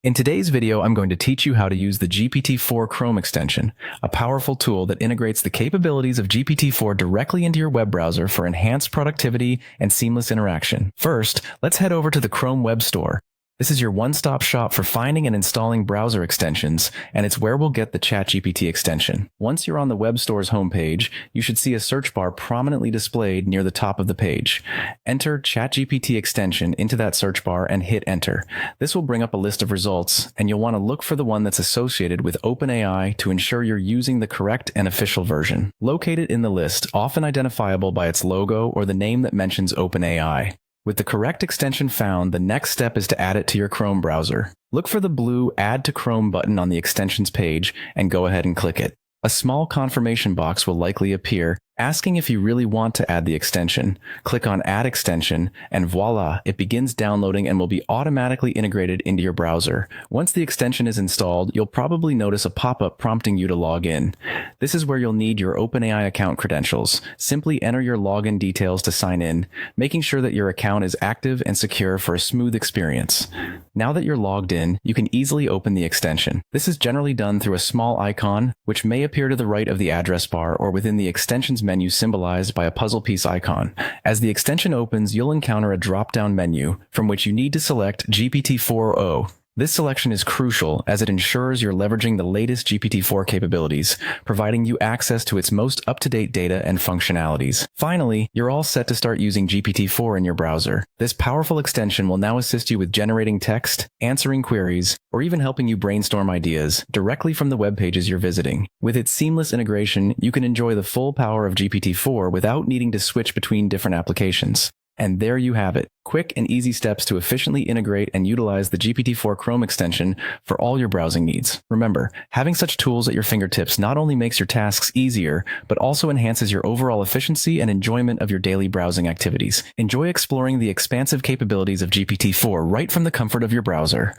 In today's video, I'm going to teach you how to use the GPT-4 Chrome extension, a powerful tool that integrates the capabilities of GPT-4 directly into your web browser for enhanced productivity and seamless interaction. First, let's head over to the Chrome Web Store. This is your one-stop shop for finding and installing browser extensions, and it's where we'll get the ChatGPT extension. Once you're on the web store's homepage, you should see a search bar prominently displayed near the top of the page. Enter ChatGPT extension into that search bar and hit enter. This will bring up a list of results, and you'll want to look for the one that's associated with OpenAI to ensure you're using the correct and official version. Locate it in the list, often identifiable by its logo or the name that mentions OpenAI. With the correct extension found, the next step is to add it to your Chrome browser. Look for the blue Add to Chrome button on the extensions page and go ahead and click it. A small confirmation box will likely appear, asking if you really want to add the extension. Click on Add Extension, and voila, it begins downloading and will be automatically integrated into your browser. Once the extension is installed, you'll probably notice a pop-up prompting you to log in. This is where you'll need your OpenAI account credentials. Simply enter your login details to sign in, making sure that your account is active and secure for a smooth experience. Now that you're logged in, you can easily open the extension. This is generally done through a small icon, which may appear to the right of the address bar or within the extensions menu symbolized by a puzzle piece icon. As the extension opens, you'll encounter a drop-down menu from which you need to select GPT-4o. This selection is crucial as it ensures you're leveraging the latest GPT-4 capabilities, providing you access to its most up-to-date data and functionalities. Finally, you're all set to start using GPT-4 in your browser. This powerful extension will now assist you with generating text, answering queries, or even helping you brainstorm ideas directly from the web pages you're visiting. With its seamless integration, you can enjoy the full power of GPT-4 without needing to switch between different applications. And there you have it, quick and easy steps to efficiently integrate and utilize the GPT-4 Chrome extension for all your browsing needs. Remember, having such tools at your fingertips not only makes your tasks easier, but also enhances your overall efficiency and enjoyment of your daily browsing activities. Enjoy exploring the expansive capabilities of GPT-4 right from the comfort of your browser.